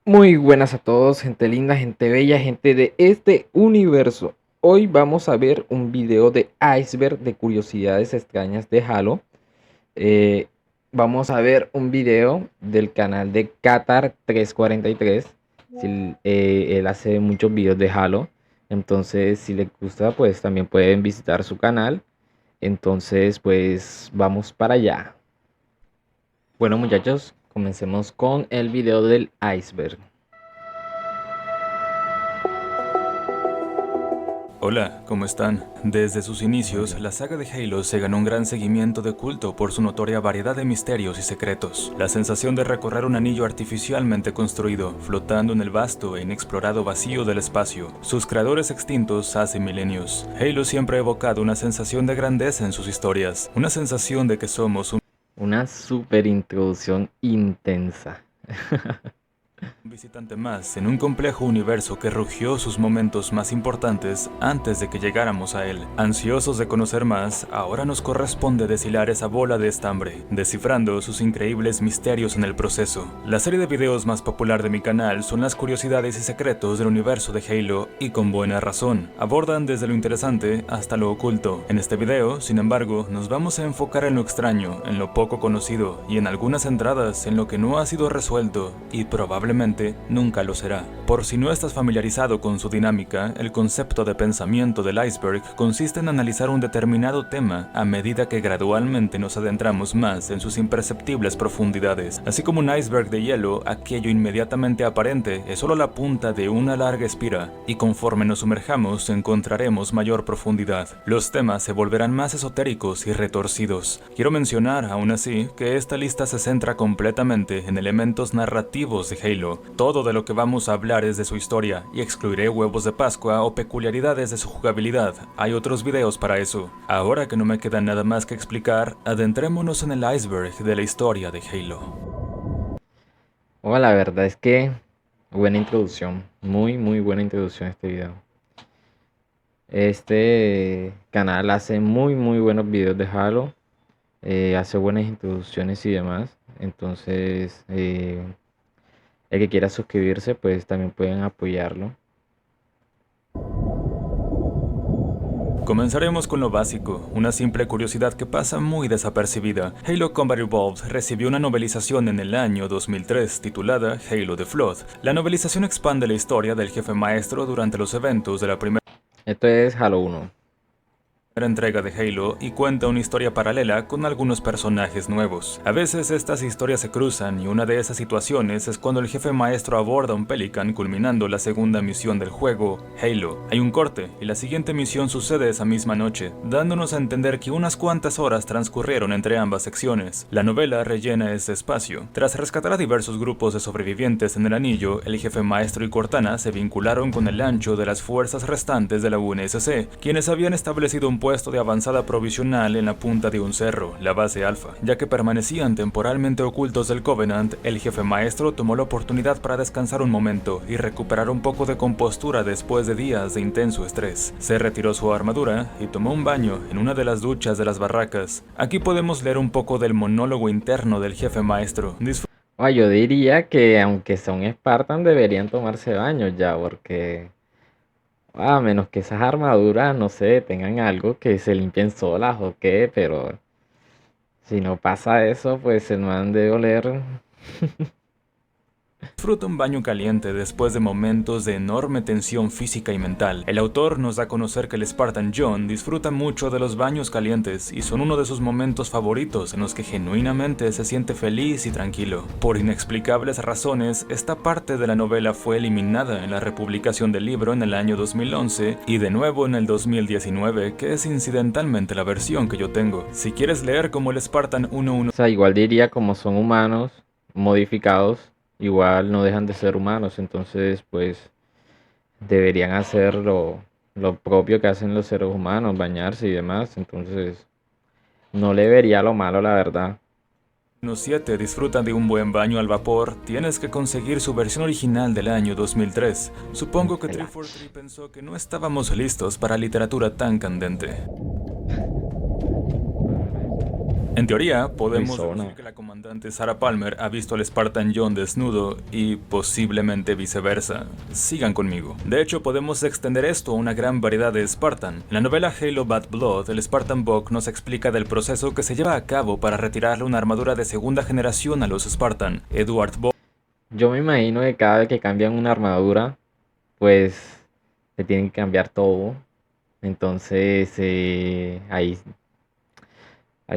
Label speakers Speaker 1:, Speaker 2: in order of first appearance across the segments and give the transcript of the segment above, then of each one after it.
Speaker 1: Muy buenas a todos, gente linda, gente bella, gente de este universo. Hoy vamos a ver un video de Iceberg de curiosidades extrañas de Halo. Eh, Vamos a ver un video del canal de Qatar343. Él hace muchos videos de Halo. Entonces, si les gusta, pues también pueden visitar su canal. Entonces, pues vamos para allá. Bueno, muchachos, comencemos con el video del Iceberg.
Speaker 2: Hola, ¿cómo están? Desde sus inicios, la saga de Halo se ganó un gran seguimiento de culto por su notoria variedad de misterios y secretos. La sensación de recorrer un anillo artificialmente construido, flotando en el vasto e inexplorado vacío del espacio, sus creadores extintos hace milenios. Halo siempre ha evocado una sensación de grandeza en sus historias, una sensación de que somos
Speaker 1: Una super introducción intensa.
Speaker 2: un visitante más en un complejo universo que rugió sus momentos más importantes antes de que llegáramos a él. Ansiosos de conocer más, ahora nos corresponde deshilar esa bola de estambre, descifrando sus increíbles misterios en el proceso. La serie de videos más popular de mi canal son las curiosidades y secretos del universo de Halo, y con buena razón. Abordan desde lo interesante hasta lo oculto. En este video, sin embargo, nos vamos a enfocar en lo extraño, en lo poco conocido, y en algunas entradas en lo que no ha sido resuelto, y probablemente nunca lo será. Por si no estás familiarizado con su dinámica, el concepto de pensamiento del iceberg consiste en analizar un determinado tema a medida que gradualmente nos adentramos más en sus imperceptibles profundidades. Así como un iceberg de hielo, aquello inmediatamente aparente es solo la punta de una larga espira, y conforme nos sumerjamos encontraremos mayor profundidad. Los temas se volverán más esotéricos y retorcidos. Quiero mencionar, aún así, que esta lista se centra completamente en elementos narrativos de Halo. Todo de lo que vamos a hablar es de su historia, y excluiré huevos de Pascua o peculiaridades de su jugabilidad. Hay otros videos para eso. Ahora que no me queda nada más que explicar, adentrémonos en el iceberg de la historia de Halo.
Speaker 1: La verdad es que buena introducción. Muy buena introducción a este video. Este canal hace muy buenos videos de Halo. Hace buenas introducciones y demás. Entonces, el que quiera suscribirse, pues también pueden apoyarlo.
Speaker 2: Comenzaremos con lo básico, una simple curiosidad que pasa muy desapercibida. Halo Combat Evolved recibió una novelización en el año 2003 titulada Halo The Flood. La novelización expande la historia del jefe maestro durante los eventos de la primera
Speaker 1: Esto es Halo 1.
Speaker 2: entrega de Halo y cuenta una historia paralela con algunos personajes nuevos. A veces estas historias se cruzan, y una de esas situaciones es cuando el jefe maestro aborda un Pelican culminando la segunda misión del juego, Halo. Hay un corte y la siguiente misión sucede esa misma noche, dándonos a entender que unas cuantas horas transcurrieron entre ambas secciones. La novela rellena ese espacio. Tras rescatar a diversos grupos de sobrevivientes en el anillo, el jefe maestro y Cortana se vincularon con el ancho de las fuerzas restantes de la UNSC, quienes habían establecido un puesto de avanzada provisional en la punta de un cerro, la base Alpha. Ya que permanecían temporalmente ocultos del Covenant, el jefe maestro tomó la oportunidad para descansar un momento y recuperar un poco de compostura después de días de intenso estrés. Se retiró su armadura y tomó un baño en una de las duchas de las barracas. Aquí podemos leer un poco del monólogo interno del jefe maestro.
Speaker 1: Yo diría que aunque sea un Spartan deberían tomarse baños ya, porque a menos que esas armaduras, no sé, tengan algo que se limpien solas o qué, pero si no pasa eso, pues se no han de oler.
Speaker 2: Disfruta un baño caliente después de momentos de enorme tensión física y mental. El autor nos da a conocer que el Spartan John disfruta mucho de los baños calientes y son uno de sus momentos favoritos en los que genuinamente se siente feliz y tranquilo. Por inexplicables razones, esta parte de la novela fue eliminada en la republicación del libro en el año 2011 y de nuevo en el 2019, que es incidentalmente la versión que yo tengo. Si quieres leer como el Spartan 1-1,
Speaker 1: O sea, igual diría como son humanos modificados, igual no dejan de ser humanos, entonces pues deberían hacer lo propio que hacen los seres humanos, bañarse y demás, entonces no le vería lo malo, la verdad.
Speaker 2: 7 disfrutan de un buen baño al vapor, tienes que conseguir su versión original del año 2003. Supongo que 343 pensó que no estábamos listos para literatura tan candente. En teoría, podemos
Speaker 1: Arizona.
Speaker 2: decir que la comandante Sarah Palmer ha visto al Spartan John desnudo y posiblemente viceversa. Sigan conmigo. De hecho, podemos extender esto a una gran variedad de Spartan. En la novela Halo Bad Blood, el Spartan Buck nos explica del proceso que se lleva a cabo para retirarle una armadura de segunda generación a los Spartan. Edward Buck.
Speaker 1: Yo me imagino que cada vez que cambian una armadura, pues se tienen que cambiar todo. Entonces ahí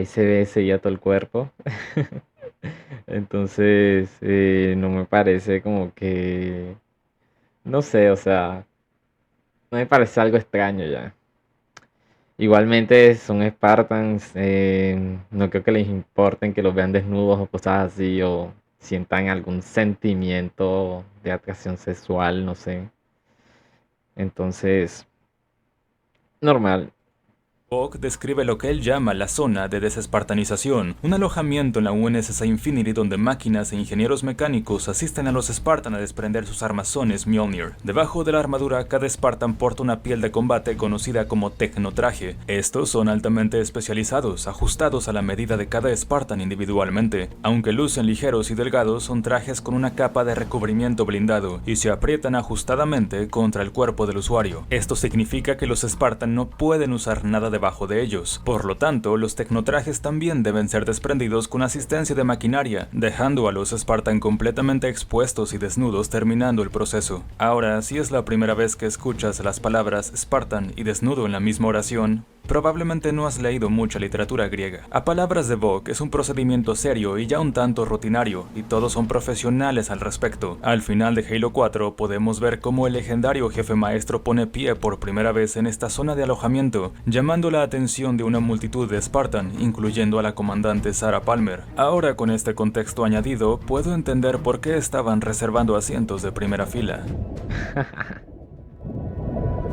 Speaker 1: se ve sellado todo el cuerpo. Entonces no me parece como que, no sé, o sea, no me parece algo extraño ya. Igualmente son Spartans, no creo que les importen que los vean desnudos o cosas así, o sientan algún sentimiento de atracción sexual, no sé. Entonces, normal.
Speaker 2: Buck describe lo que él llama la zona de desespartanización, un alojamiento en la UNSC Infinity donde máquinas e ingenieros mecánicos asisten a los Spartan a desprender sus armazones Mjolnir. Debajo de la armadura, cada Spartan porta una piel de combate conocida como tecnotraje. Estos son altamente especializados, ajustados a la medida de cada Spartan individualmente. Aunque lucen ligeros y delgados, son trajes con una capa de recubrimiento blindado y se aprietan ajustadamente contra el cuerpo del usuario. Esto significa que los Spartan no pueden usar nada debajo de ellos. Por lo tanto, los tecnotrajes también deben ser desprendidos con asistencia de maquinaria, dejando a los Spartan completamente expuestos y desnudos terminando el proceso. Ahora, si es la primera vez que escuchas las palabras Spartan y desnudo en la misma oración, probablemente no has leído mucha literatura griega. A palabras de Buck, es un procedimiento serio y ya un tanto rutinario, y todos son profesionales al respecto. Al final de Halo 4 podemos ver cómo el legendario jefe maestro pone pie por primera vez en esta zona de alojamiento, llamando la atención de una multitud de Spartan, incluyendo a la comandante Sarah Palmer. Ahora, con este contexto añadido, puedo entender por qué estaban reservando asientos de primera fila.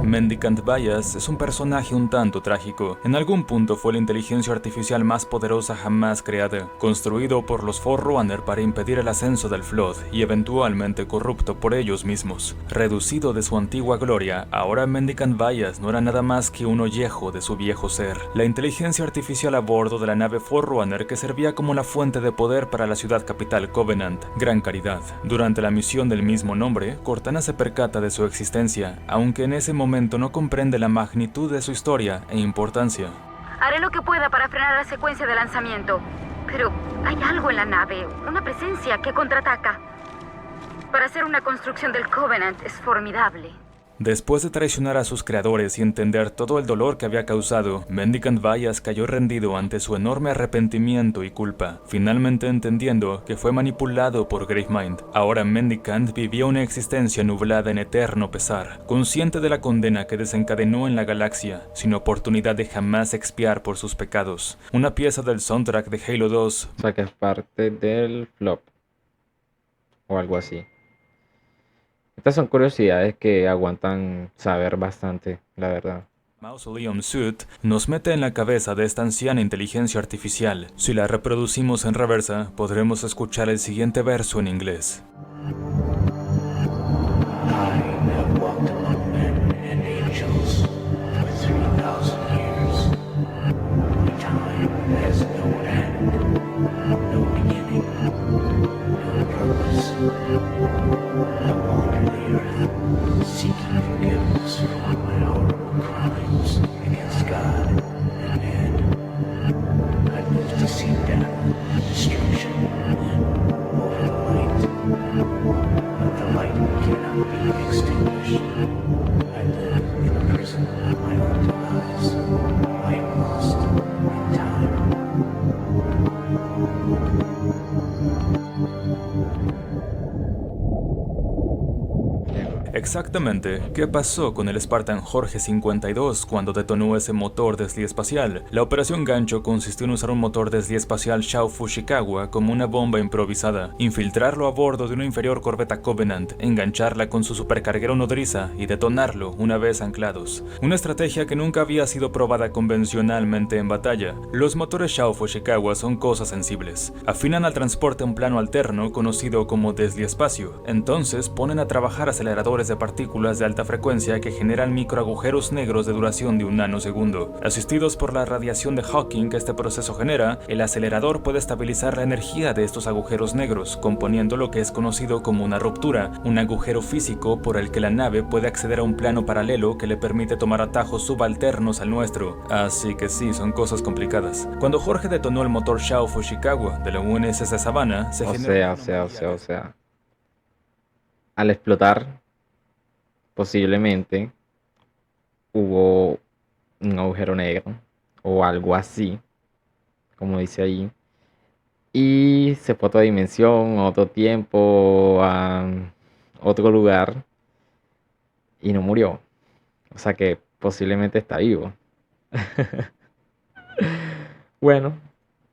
Speaker 2: Mendicant Bias es un personaje un tanto trágico. En algún punto fue la inteligencia artificial más poderosa jamás creada, construido por los Forerunner para impedir el ascenso del Flood y eventualmente corrupto por ellos mismos. Reducido de su antigua gloria, ahora Mendicant Bias no era nada más que un ollejo de su viejo ser. La inteligencia artificial a bordo de la nave Forerunner que servía como la fuente de poder para la ciudad capital Covenant, Gran Caridad. Durante la misión del mismo nombre, Cortana se percata de su existencia, aunque en ese momento no comprende la magnitud de su historia e importancia.
Speaker 3: Haré lo que pueda para frenar la secuencia de lanzamiento, pero hay algo en la nave, una presencia que contraataca. Para hacer una construcción del Covenant es formidable.
Speaker 2: Después de traicionar a sus creadores y entender todo el dolor que había causado, Mendicant Bias cayó rendido ante su enorme arrepentimiento y culpa, finalmente entendiendo que fue manipulado por Gravemind. Ahora Mendicant vivía una existencia nublada en eterno pesar, consciente de la condena que desencadenó en la galaxia, sin oportunidad de jamás expiar por sus pecados. Una pieza del soundtrack de Halo 2.
Speaker 1: O sea que es parte del flop. O algo así. Estas son curiosidades que aguantan saber bastante, la verdad.
Speaker 2: Mausoleum Suit nos mete en la cabeza de esta anciana inteligencia artificial. Si la reproducimos en reversa, podremos escuchar el siguiente verso en inglés.
Speaker 4: Seeking forgiveness for my horrible crimes against God and man. I live to see death, destruction, over the light. But the light cannot be extinguished. I live in a prison of my own demise. I am lost in time.
Speaker 2: Exactamente, ¿qué pasó con el Spartan Jorge 52 cuando detonó ese motor desliespacial? La operación Gancho consistió en usar un motor desliespacial Shao Fushikawa como una bomba improvisada, infiltrarlo a bordo de una inferior corbeta Covenant, engancharla con su supercarguero nodriza y detonarlo una vez anclados. Una estrategia que nunca había sido probada convencionalmente en batalla. Los motores Shao Fushikawa son cosas sensibles. Afinan al transporte un plano alterno conocido como desliespacio, entonces ponen a trabajar aceleradores de partículas de alta frecuencia que generan microagujeros negros de duración de un nanosegundo. Asistidos por la radiación de Hawking que este proceso genera, el acelerador puede estabilizar la energía de estos agujeros negros, componiendo lo que es conocido como una ruptura, un agujero físico por el que la nave puede acceder a un plano paralelo que le permite tomar atajos subalternos al nuestro. Así que sí, son cosas complicadas. Cuando Jorge detonó el motor Shao Fushikawa de la UNSC Savannah, se generó
Speaker 1: O sea, al explotar, posiblemente hubo un agujero negro o algo así, como dice ahí, y se fue a otra dimensión, a otro tiempo, a otro lugar y no murió. O sea que posiblemente está vivo. Bueno,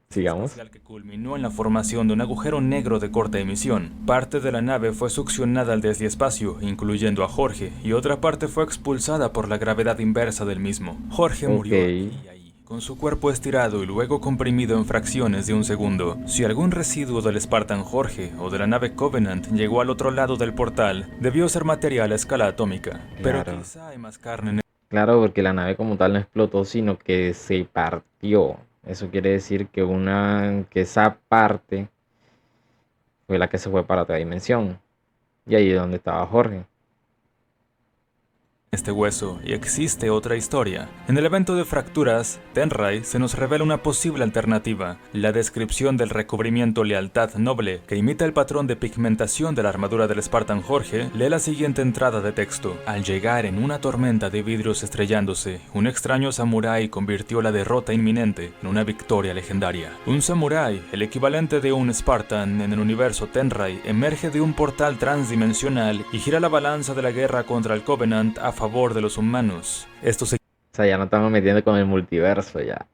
Speaker 1: sigamos.
Speaker 2: espacial que culminó en la formación de un agujero negro de corta emisión. Parte de la nave fue succionada al desliespacio, incluyendo a Jorge, y otra parte fue expulsada por la gravedad inversa del mismo. Jorge murió aquí y ahí, con su cuerpo estirado y luego comprimido en fracciones de un segundo. Si algún residuo del Spartan Jorge o de la nave Covenant llegó al otro lado del portal, debió ser material a escala atómica. Pero
Speaker 1: Claro.
Speaker 2: quizá hay más carne en
Speaker 1: Claro, porque la nave como tal no explotó, sino que se partió. Eso quiere decir que esa parte fue la que se fue para otra dimensión. Y ahí es donde estaba Jorge.
Speaker 2: este hueso, y existe otra historia. En el evento de fracturas, Tenrai se nos revela una posible alternativa, la descripción del recubrimiento Lealtad Noble, que imita el patrón de pigmentación de la armadura del Spartan Jorge. Lee la siguiente entrada de texto. Al llegar en una tormenta de vidrios estrellándose, un extraño samurái convirtió la derrota inminente en una victoria legendaria. Un samurái, el equivalente de un Spartan en el universo Tenrai, emerge de un portal transdimensional y gira la balanza de la guerra contra el Covenant a favor de los humanos. Esto
Speaker 1: O sea, ya no estamos metiendo con el multiverso ya.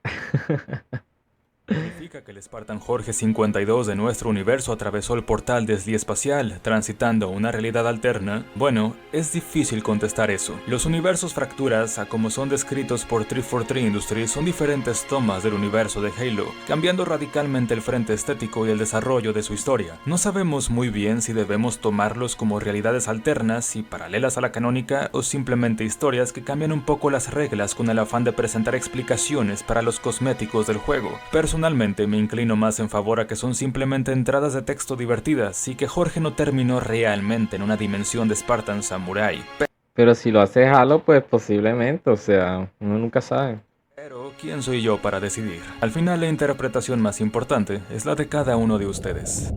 Speaker 2: significa que el Spartan Jorge 52 de nuestro universo atravesó el portal desliespacial, transitando a una realidad alterna. Bueno, es difícil contestar eso. Los universos fracturas, a como son descritos por 343 Industries, son diferentes tomas del universo de Halo, cambiando radicalmente el frente estético y el desarrollo de su historia. No sabemos muy bien si debemos tomarlos como realidades alternas y paralelas a la canónica, o simplemente historias que cambian un poco las reglas con el afán de presentar explicaciones para los cosméticos del juego. Personalmente me inclino más en favor a que son simplemente entradas de texto divertidas y que Jorge no terminó realmente en una dimensión de Spartan Samurai.
Speaker 1: Pero si lo hace Halo, pues posiblemente, o sea, uno nunca sabe.
Speaker 2: Pero, ¿quién soy yo para decidir? Al final, la interpretación más importante es la de cada uno de ustedes.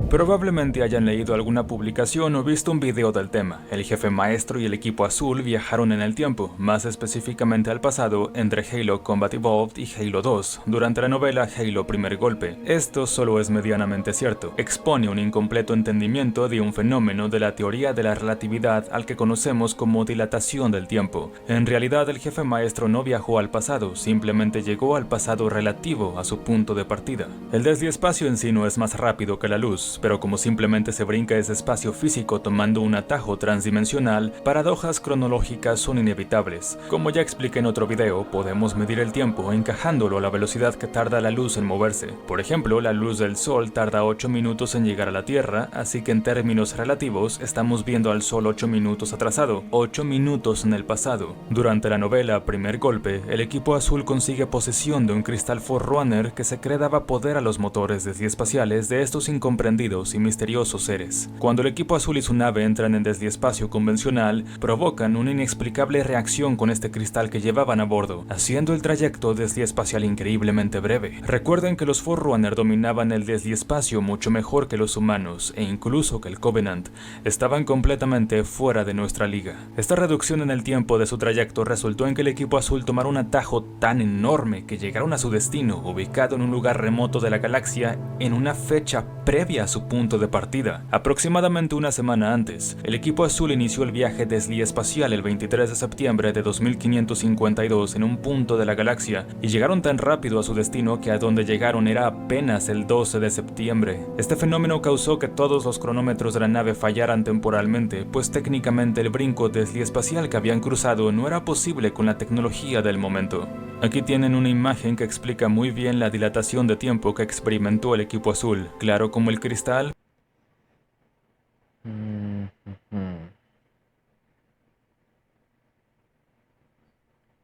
Speaker 2: Probablemente hayan leído alguna publicación o visto un video del tema. El jefe maestro y el equipo azul viajaron en el tiempo, más específicamente al pasado, entre Halo Combat Evolved y Halo 2, durante la novela Halo Primer Golpe. Esto solo es medianamente cierto. Expone un incompleto entendimiento de un fenómeno de la teoría de la relatividad al que conocemos como dilatación del tiempo. En realidad, el jefe maestro no viajó al pasado, simplemente llegó al pasado relativo a su punto de partida. El desliespacio en sí no es más rápido que la luz, pero como simplemente se brinca ese espacio físico tomando un atajo transdimensional, paradojas cronológicas son inevitables. Como ya expliqué en otro video, podemos medir el tiempo encajándolo a la velocidad que tarda la luz en moverse. Por ejemplo, la luz del Sol tarda 8 minutos en llegar a la Tierra, así que en términos relativos estamos viendo al Sol 8 minutos atrasado, 8 minutos en el pasado. Durante la novela Primer Golpe, el equipo azul consigue posesión de un cristal Forerunner que se cree daba poder a los motores desliespaciales de estos incomprendidos y misteriosos seres. Cuando el equipo azul y su nave entran en desliespacio convencional, provocan una inexplicable reacción con este cristal que llevaban a bordo, haciendo el trayecto desliespacial increíblemente breve. Recuerden que los Forerunner dominaban el desliespacio mucho mejor que los humanos, e incluso que el Covenant. Estaban completamente fuera de nuestra liga. Esta reducción en el tiempo de su trayecto resultó en que el equipo azul tomara un atajo tan enorme que llegaron a su destino, ubicado en un lugar remoto de la galaxia, en una fecha previa a su punto de partida. Aproximadamente una semana antes, el equipo azul inició el viaje desliespacial el 23 de septiembre de 2552 en un punto de la galaxia, y llegaron tan rápido a su destino que a donde llegaron era apenas el 12 de septiembre. Este fenómeno causó que todos los cronómetros de la nave fallaran temporalmente, pues técnicamente el brinco desliespacial que habían cruzado no era posible con la tecnología del momento. Aquí tienen una imagen que explica muy bien la dilatación de tiempo que experimentó el equipo azul, claro como el cristal.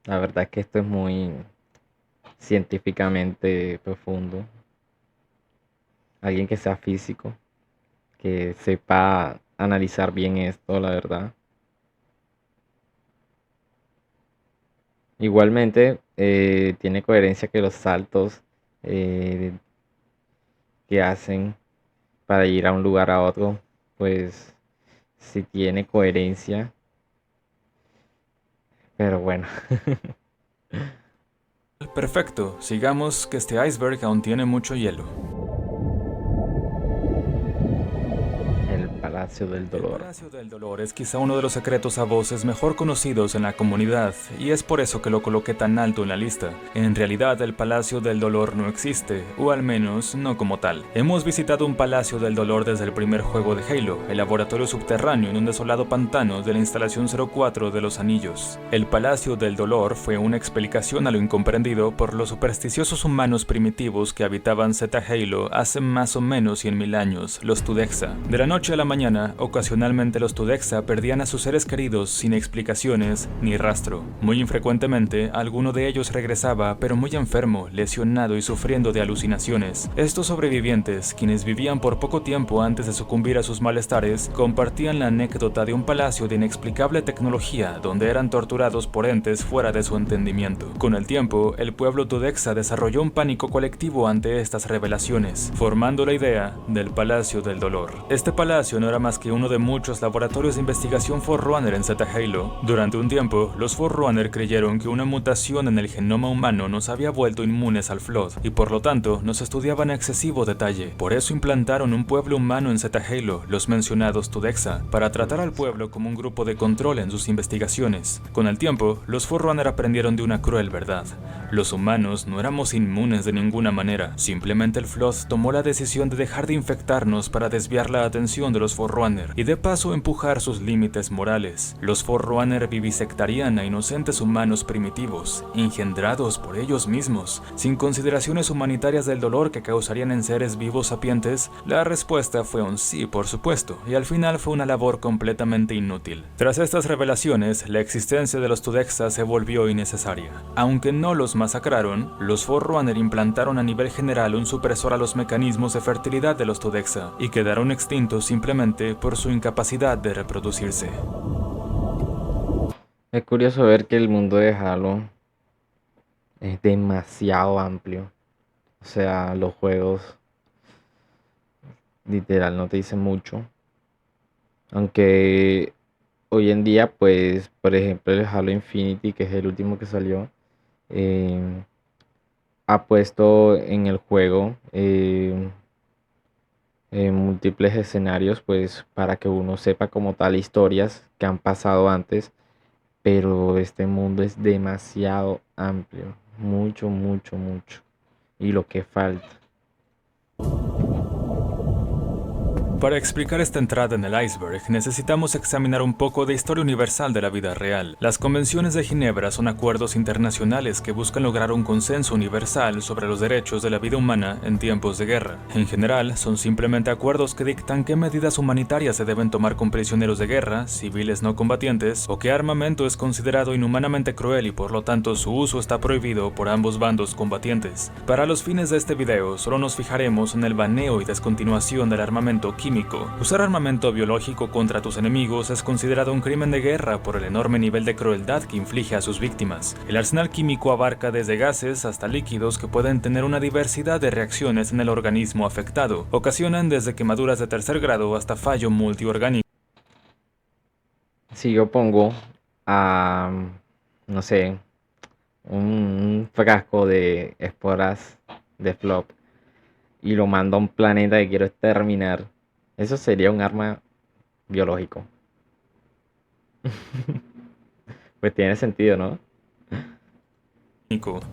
Speaker 1: La verdad es que esto es muy científicamente profundo. Alguien que sea físico, que sepa analizar bien esto, la verdad. Igualmente, tiene coherencia que los saltos eh, que hacen para ir a un lugar a otro, pues sí tiene coherencia, pero bueno.
Speaker 2: Perfecto, sigamos que este iceberg aún tiene mucho hielo.
Speaker 1: El Palacio del
Speaker 2: El
Speaker 1: Dolor.
Speaker 2: Palacio del Dolor es quizá uno de los secretos a voces mejor conocidos en la comunidad, y es por eso que lo coloqué tan alto en la lista. En realidad, el Palacio del Dolor no existe, o al menos no como tal. Hemos visitado un Palacio del Dolor desde el primer juego de Halo, el laboratorio subterráneo en un desolado pantano de la instalación 04 de los Anillos. El Palacio del Dolor fue una explicación a lo incomprendido por los supersticiosos humanos primitivos que habitaban Zeta Halo hace más o menos 100.000 años, los Tudexa. De la noche a la mañana, ocasionalmente los Tudexa perdían a sus seres queridos sin explicaciones ni rastro. Muy infrecuentemente, alguno de ellos regresaba, pero muy enfermo, lesionado y sufriendo de alucinaciones. Estos sobrevivientes, quienes vivían por poco tiempo antes de sucumbir a sus malestares, compartían la anécdota de un palacio de inexplicable tecnología donde eran torturados por entes fuera de su entendimiento. Con el tiempo, el pueblo Tudexa desarrolló un pánico colectivo ante estas revelaciones, formando la idea del Palacio del Dolor. Este palacio no era más que uno de muchos laboratorios de investigación Forerunner en Zeta Halo. Durante un tiempo, los Forerunner creyeron que una mutación en el genoma humano nos había vuelto inmunes al Flood, y por lo tanto nos estudiaban a excesivo detalle. Por eso implantaron un pueblo humano en Zeta Halo, los mencionados Tudexa, para tratar al pueblo como un grupo de control en sus investigaciones. Con el tiempo, los Forerunner aprendieron de una cruel verdad. Los humanos no éramos inmunes de ninguna manera, simplemente el Flood tomó la decisión de dejar de infectarnos para desviar la atención de los Forerunner y de paso empujar sus límites morales. Los Forerunner vivisectarían a inocentes humanos primitivos, engendrados por ellos mismos, sin consideraciones humanitarias del dolor que causarían en seres vivos sapientes. La respuesta fue un sí, por supuesto, y al final fue una labor completamente inútil. Tras estas revelaciones, la existencia de los Tudexa se volvió innecesaria. Aunque no los masacraron, los Forerunner implantaron a nivel general un supresor a los mecanismos de fertilidad de los Tudexa y quedaron extintos simplemente por su incapacidad de reproducirse.
Speaker 1: Es curioso ver que el mundo de Halo es demasiado amplio. O sea, los juegos literal no te dicen mucho. Aunque hoy en día, pues, por ejemplo, el Halo Infinity, que es el último que salió, eh, ha puesto en el juego múltiples escenarios, pues, para que uno sepa como tal historias que han pasado antes. Pero este mundo es demasiado amplio, mucho, mucho, mucho. Y lo que falta.
Speaker 2: Para explicar esta entrada en el iceberg, necesitamos examinar un poco de historia universal de la vida real. Las Convenciones de Ginebra son acuerdos internacionales que buscan lograr un consenso universal sobre los derechos de la vida humana en tiempos de guerra. En general, son simplemente acuerdos que dictan qué medidas humanitarias se deben tomar con prisioneros de guerra, civiles no combatientes, o qué armamento es considerado inhumanamente cruel y por lo tanto su uso está prohibido por ambos bandos combatientes. Para los fines de este video, solo nos fijaremos en el baneo y descontinuación del armamento químico. Usar armamento biológico contra tus enemigos es considerado un crimen de guerra por el enorme nivel de crueldad que inflige a sus víctimas. El arsenal químico abarca desde gases hasta líquidos que pueden tener una diversidad de reacciones en el organismo afectado. Ocasionan desde quemaduras de tercer grado hasta fallo multiorgánico.
Speaker 1: Si yo pongo a, no sé, un frasco de esporas de flop y lo mando a un planeta que quiero exterminar, eso sería un arma biológico. Pues tiene sentido, ¿no?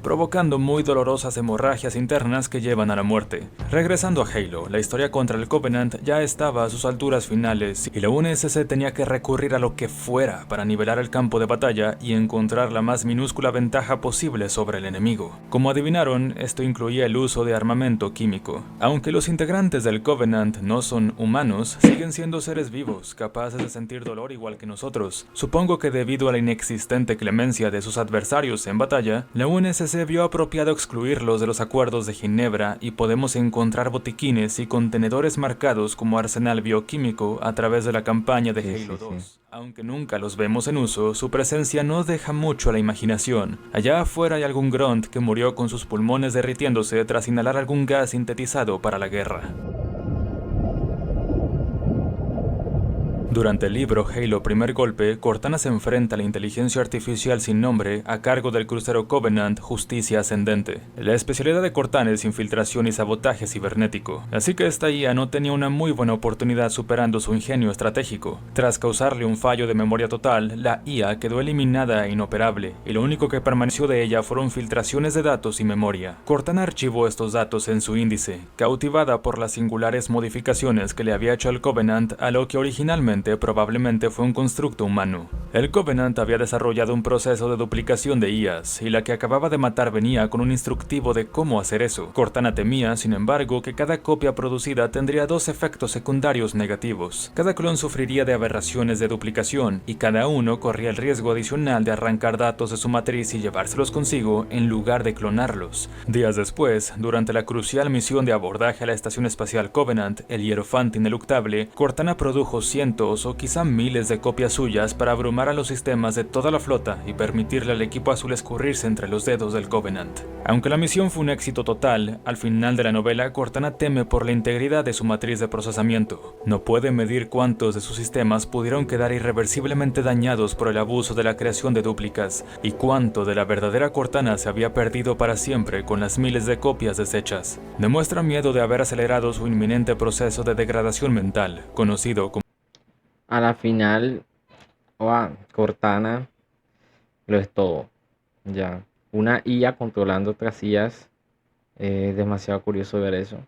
Speaker 2: provocando muy dolorosas hemorragias internas que llevan a la muerte. Regresando a Halo, la historia contra el Covenant ya estaba a sus alturas finales y la UNSC tenía que recurrir a lo que fuera para nivelar el campo de batalla y encontrar la más minúscula ventaja posible sobre el enemigo. Como adivinaron, esto incluía el uso de armamento químico. Aunque los integrantes del Covenant no son humanos, siguen siendo seres vivos, capaces de sentir dolor igual que nosotros. Supongo que debido a la inexistente clemencia de sus adversarios en batalla, la UNSC vio apropiado excluirlos de los acuerdos de Ginebra y podemos encontrar botiquines y contenedores marcados como arsenal bioquímico a través de la campaña de Halo 2. Aunque nunca los vemos en uso, su presencia no deja mucho a la imaginación. Allá afuera hay algún grunt que murió con sus pulmones derritiéndose tras inhalar algún gas sintetizado para la guerra. Durante el libro Halo Primer Golpe, Cortana se enfrenta a la inteligencia artificial sin nombre a cargo del crucero Covenant Justicia Ascendente. La especialidad de Cortana es infiltración y sabotaje cibernético, así que esta IA no tenía una muy buena oportunidad superando su ingenio estratégico. Tras causarle un fallo de memoria total, la IA quedó eliminada e inoperable, y lo único que permaneció de ella fueron filtraciones de datos y memoria. Cortana archivó estos datos en su índice, cautivada por las singulares modificaciones que le había hecho el Covenant a lo que originalmente probablemente fue un constructo humano. El Covenant había desarrollado un proceso de duplicación de IAs, y la que acababa de matar venía con un instructivo de cómo hacer eso. Cortana temía, sin embargo, que cada copia producida tendría dos efectos secundarios negativos. Cada clon sufriría de aberraciones de duplicación, y cada uno corría el riesgo adicional de arrancar datos de su matriz y llevárselos consigo en lugar de clonarlos. Días después, durante la crucial misión de abordaje a la estación espacial Covenant, el hierofante ineluctable, Cortana produjo cientos o quizá miles de copias suyas para abrumar a los sistemas de toda la flota y permitirle al equipo azul escurrirse entre los dedos del Covenant. Aunque la misión fue un éxito total, al final de la novela Cortana teme por la integridad de su matriz de procesamiento. No puede medir cuántos de sus sistemas pudieron quedar irreversiblemente dañados por el abuso de la creación de dúplicas, y cuánto de la verdadera Cortana se había perdido para siempre con las miles de copias deshechas. Demuestra miedo de haber acelerado su inminente proceso de degradación mental, conocido como...
Speaker 1: A la final, Cortana lo es todo. Ya. Una IA controlando otras IAs. Es demasiado curioso ver eso.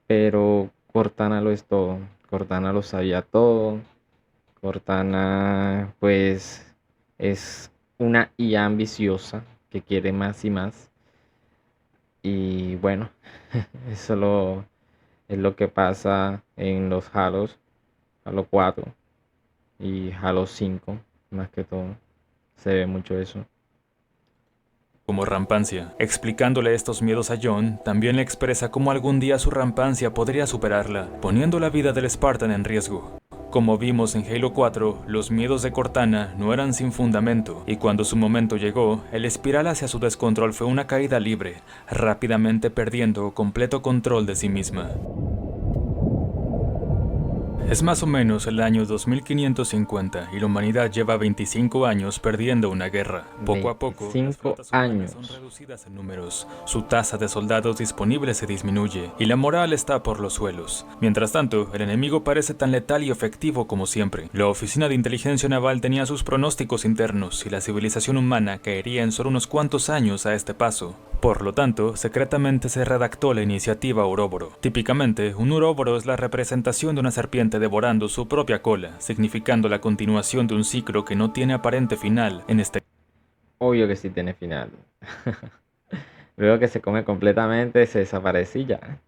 Speaker 1: Pero Cortana lo es todo. Cortana lo sabía todo. Cortana, pues, es una IA ambiciosa que quiere más y más. Y bueno, eso es lo que pasa en los Halos. Halo 4 y Halo 5, más que todo, se ve mucho eso.
Speaker 2: Como rampancia. Explicándole estos miedos a John, también le expresa cómo algún día su rampancia podría superarla, poniendo la vida del Spartan en riesgo. Como vimos en Halo 4, los miedos de Cortana no eran sin fundamento, y cuando su momento llegó, el espiral hacia su descontrol fue una caída libre, rápidamente perdiendo completo control de sí misma. Es más o menos el año 2550 y la humanidad lleva 25 años perdiendo una guerra. Poco a poco, las flotas humanas son reducidas en números, su tasa de soldados disponibles se disminuye y la moral está por los suelos. Mientras tanto, el enemigo parece tan letal y efectivo como siempre. La Oficina de Inteligencia Naval tenía sus pronósticos internos y la civilización humana caería en solo unos cuantos años a este paso. Por lo tanto, secretamente se redactó la iniciativa Ouroboros. Típicamente, un Ouroboros es la representación de una serpiente devorando su propia cola, significando la continuación de un ciclo que no tiene aparente final en este...
Speaker 1: Obvio que sí tiene final. Luego que se come completamente, se desaparece y ya.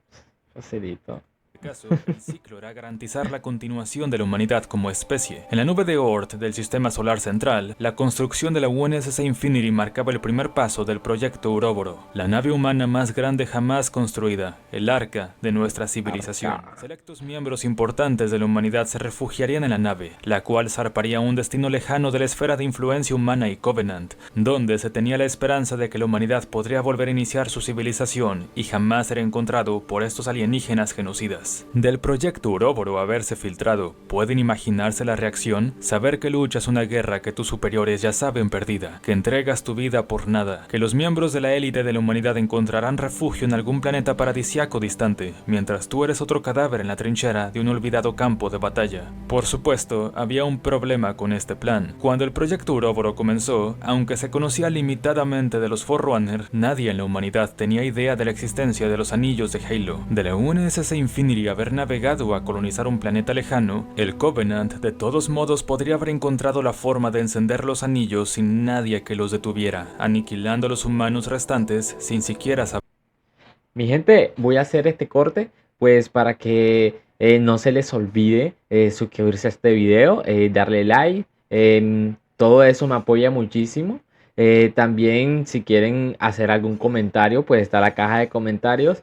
Speaker 1: Facilito.
Speaker 2: caso, el ciclo era garantizar la continuación de la humanidad como especie. En la nube de Oort del sistema solar central, la construcción de la UNSC Infinity marcaba el primer paso del proyecto Ouroboros, la nave humana más grande jamás construida, el arca de nuestra civilización. Selectos miembros importantes de la humanidad se refugiarían en la nave, la cual zarparía a un destino lejano de la esfera de influencia humana y Covenant, donde se tenía la esperanza de que la humanidad podría volver a iniciar su civilización y jamás ser encontrado por estos alienígenas genocidas. vidas. Del proyecto Uróboro haberse filtrado, ¿pueden imaginarse la reacción? Saber que luchas una guerra que tus superiores ya saben perdida, que entregas tu vida por nada, que los miembros de la élite de la humanidad encontrarán refugio en algún planeta paradisiaco distante, mientras tú eres otro cadáver en la trinchera de un olvidado campo de batalla. Por supuesto, había un problema con este plan. Cuando el proyecto Uróboro comenzó, aunque se conocía limitadamente de los Forerunner, nadie en la humanidad tenía idea de la existencia de los anillos de Halo. De la UNSC Infinity haber navegado a colonizar un planeta lejano, el Covenant de todos modos podría haber encontrado la forma de encender los anillos sin nadie que los detuviera, aniquilando a los humanos restantes sin siquiera saber.
Speaker 1: Mi gente, voy a hacer este corte pues para que no se les olvide suscribirse a este video, darle like, todo eso me apoya muchísimo. También si quieren hacer algún comentario, pues está la caja de comentarios.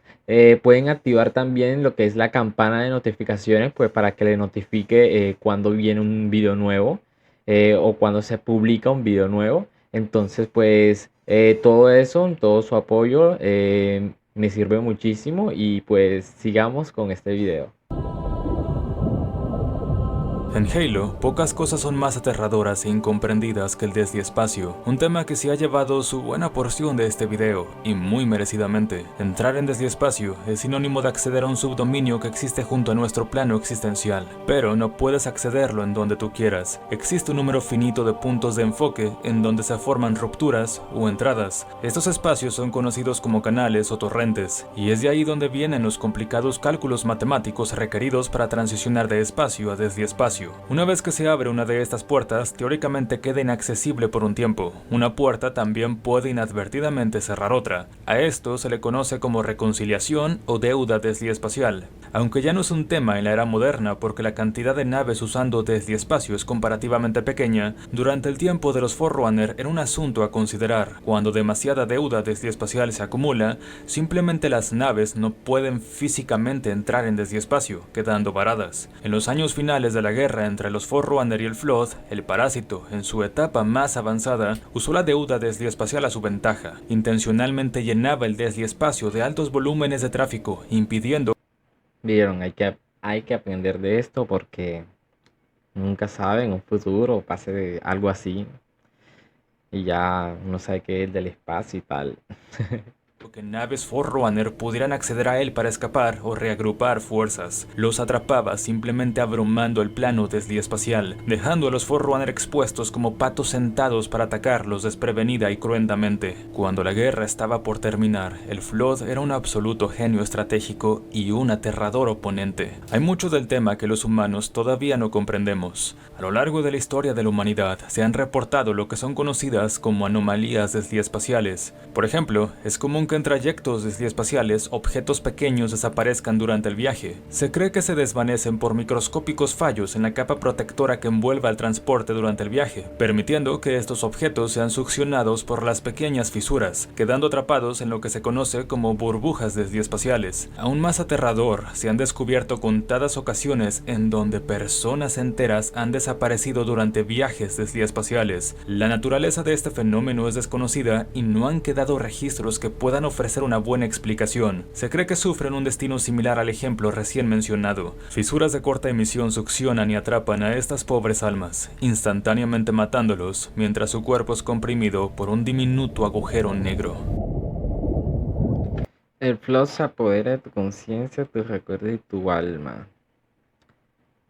Speaker 1: Pueden activar también lo que es la campana de notificaciones, pues para que les notifique cuando viene un video nuevo o cuando se publica un video nuevo. Entonces pues todo eso, todo su apoyo me sirve muchísimo y pues sigamos con este video.
Speaker 2: En Halo, pocas cosas son más aterradoras e incomprendidas que el desliespacio, un tema que se ha llevado su buena porción de este video, y muy merecidamente. Entrar en desliespacio es sinónimo de acceder a un subdominio que existe junto a nuestro plano existencial, pero no puedes accederlo en donde tú quieras. Existe un número finito de puntos de enfoque en donde se forman rupturas o entradas. Estos espacios son conocidos como canales o torrentes, y es de ahí donde vienen los complicados cálculos matemáticos requeridos para transicionar de espacio a desliespacio. Una vez que se abre una de estas puertas, teóricamente queda inaccesible por un tiempo. Una puerta también puede inadvertidamente cerrar otra. A esto se le conoce como reconciliación o deuda desliespacial. Aunque ya no es un tema en la era moderna porque la cantidad de naves usando desliespacio es comparativamente pequeña, durante el tiempo de los Forerunner era un asunto a considerar. Cuando demasiada deuda desliespacial se acumula, simplemente las naves no pueden físicamente entrar en desliespacio, quedando varadas. En los años finales de la guerra entre los Forerunner y el Flood, el Parásito, en su etapa más avanzada, usó la deuda desliespacial a su ventaja. Intencionalmente llenaba el desliespacio de altos volúmenes de tráfico, impidiendo...
Speaker 1: Vieron, hay que aprender de esto porque nunca sabe en un futuro pase algo así y ya no sabe qué es del espacio y tal.
Speaker 2: que naves Forerunner pudieran acceder a él para escapar o reagrupar fuerzas. Los atrapaba simplemente abrumando el plano desliespacial, dejando a los Forerunner expuestos como patos sentados para atacarlos desprevenida y cruentamente. Cuando la guerra estaba por terminar, el Flood era un absoluto genio estratégico y un aterrador oponente. Hay mucho del tema que los humanos todavía no comprendemos. A lo largo de la historia de la humanidad se han reportado lo que son conocidas como anomalías desliespaciales. Por ejemplo, es común que en trayectos desliespaciales objetos pequeños desaparezcan durante el viaje. Se cree que se desvanecen por microscópicos fallos en la capa protectora que envuelve al transporte durante el viaje, permitiendo que estos objetos sean succionados por las pequeñas fisuras, quedando atrapados en lo que se conoce como burbujas desliespaciales. Aún más aterrador, se han descubierto contadas ocasiones en donde personas enteras han desaparecido durante viajes desliespaciales. La naturaleza de este fenómeno es desconocida y no han quedado registros que puedan ofrecer una buena explicación. Se cree que sufren un destino similar al ejemplo recién mencionado. Fisuras de corta emisión succionan y atrapan a estas pobres almas, instantáneamente matándolos, mientras su cuerpo es comprimido por un diminuto agujero negro.
Speaker 1: El flow se apodera de tu conciencia, tu recuerdo y tu alma.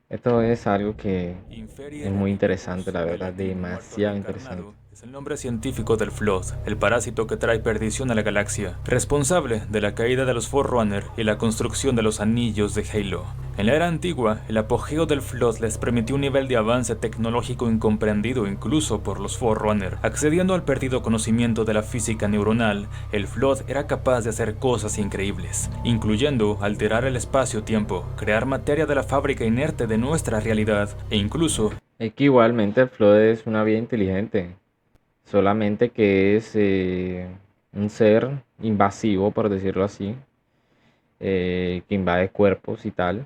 Speaker 1: Esto es algo que es muy interesante, la verdad, demasiado interesante.
Speaker 2: Es el nombre científico del Flood, el parásito que trae perdición a la galaxia, responsable de la caída de los Forerunner y la construcción de los anillos de Halo. En la era antigua, el apogeo del Flood les permitió un nivel de avance tecnológico incomprendido incluso por los Forerunner. Accediendo al perdido conocimiento de la física neuronal, el Flood era capaz de hacer cosas increíbles, incluyendo alterar el espacio-tiempo, crear materia de la fábrica inerte de nuestra realidad, e incluso...
Speaker 1: Es que igualmente el flow es una vida inteligente. Solamente que es un ser invasivo, por decirlo así, que invade cuerpos y tal,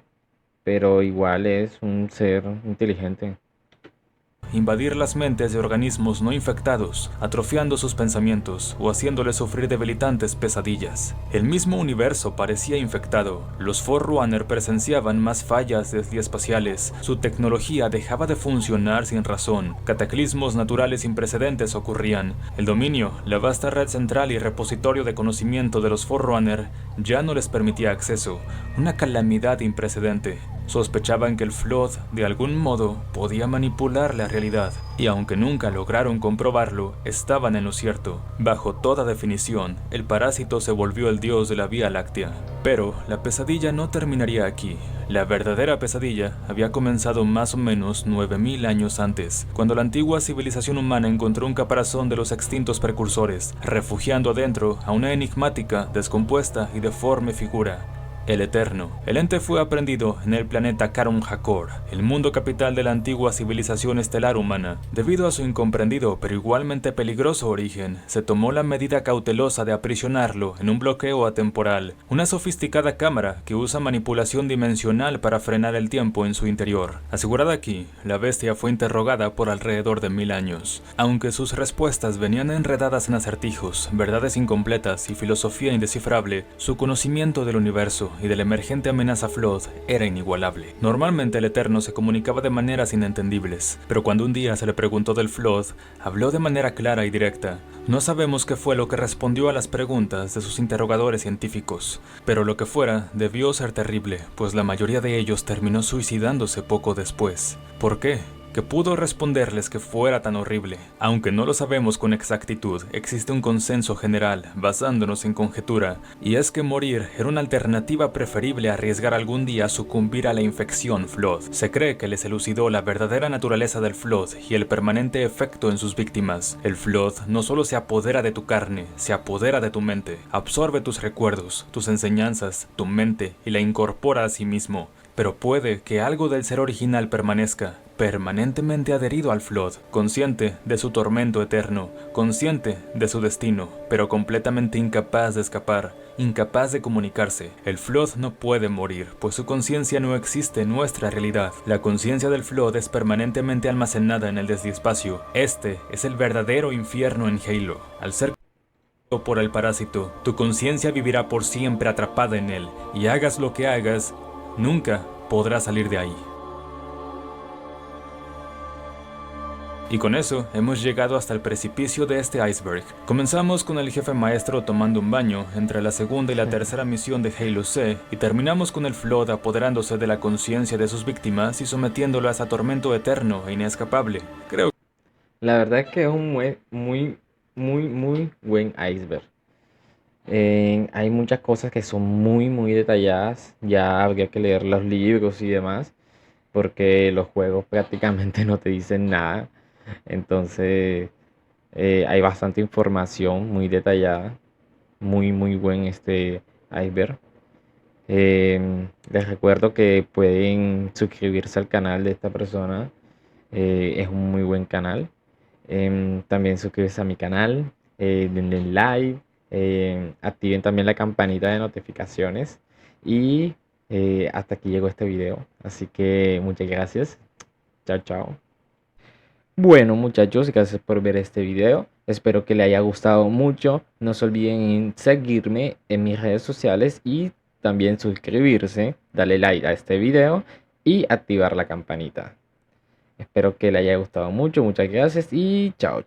Speaker 1: pero igual es un ser inteligente.
Speaker 2: invadir las mentes de organismos no infectados, atrofiando sus pensamientos o haciéndoles sufrir debilitantes pesadillas. El mismo universo parecía infectado. Los Forerunner presenciaban más fallas desliespaciales, su tecnología dejaba de funcionar sin razón, cataclismos naturales sin precedentes ocurrían. El dominio, la vasta red central y repositorio de conocimiento de los Forerunner ya no les permitía acceso, una calamidad imprecedente. Sospechaban que el Flood, de algún modo, podía manipular la realidad, y aunque nunca lograron comprobarlo, estaban en lo cierto. Bajo toda definición, el parásito se volvió el dios de la Vía Láctea. Pero la pesadilla no terminaría aquí. La verdadera pesadilla había comenzado más o menos 9000 años antes, cuando la antigua civilización humana encontró un caparazón de los extintos precursores, refugiando adentro a una enigmática, descompuesta y deforme figura. El Eterno. El ente fue aprendido en el planeta Karun Hakor, el mundo capital de la antigua civilización estelar humana. Debido a su incomprendido pero igualmente peligroso origen, se tomó la medida cautelosa de aprisionarlo en un bloqueo atemporal, una sofisticada cámara que usa manipulación dimensional para frenar el tiempo en su interior. Asegurada aquí, la bestia fue interrogada por alrededor de 1000 años. Aunque sus respuestas venían enredadas en acertijos, verdades incompletas y filosofía indescifrable, su conocimiento del universo y de la emergente amenaza Flood era inigualable. Normalmente el Eterno se comunicaba de maneras inentendibles, pero cuando un día se le preguntó del Flood, habló de manera clara y directa. No sabemos qué fue lo que respondió a las preguntas de sus interrogadores científicos, pero lo que fuera debió ser terrible, pues la mayoría de ellos terminó suicidándose poco después. ¿Por qué? Que pudo responderles que fuera tan horrible. Aunque no lo sabemos con exactitud, existe un consenso general, basándonos en conjetura, y es que morir era una alternativa preferible a arriesgar algún día a sucumbir a la infección Flood. Se cree que les elucidó la verdadera naturaleza del Flood y el permanente efecto en sus víctimas. El Flood no solo se apodera de tu carne, se apodera de tu mente, absorbe tus recuerdos, tus enseñanzas, tu mente y la incorpora a sí mismo. Pero puede que algo del ser original permanezca, permanentemente adherido al Flood, consciente de su tormento eterno, consciente de su destino, pero completamente incapaz de escapar, incapaz de comunicarse. El Flood no puede morir, pues su conciencia no existe en nuestra realidad. La conciencia del Flood es permanentemente almacenada en el desdiespacio. Este es el verdadero infierno en Halo. Al ser por el parásito, tu conciencia vivirá por siempre atrapada en él, y hagas lo que hagas, nunca podrás salir de ahí. Y con eso hemos llegado hasta el precipicio de este iceberg. Comenzamos con el jefe maestro tomando un baño entre la segunda y la tercera misión de Halo C, y terminamos con el Flood apoderándose de la conciencia de sus víctimas y sometiéndolas a tormento eterno e inescapable. Creo
Speaker 1: La verdad es que es un muy buen iceberg. Hay muchas cosas que son muy detalladas. Ya habría que leer los libros y demás, porque los juegos prácticamente no te dicen nada. Entonces, hay bastante información muy detallada. Muy buen este iceberg. Les recuerdo que pueden suscribirse al canal de esta persona. Es un muy buen canal. También suscribirse a mi canal. Denle like. Activen también la campanita de notificaciones. Y hasta aquí llegó este video. Así que muchas gracias. Chao. Bueno, muchachos, gracias por ver este video. Espero que les haya gustado mucho. No se olviden en seguirme en mis redes sociales y también suscribirse, darle like a este video y activar la campanita. Espero que les haya gustado mucho. Muchas gracias y chao.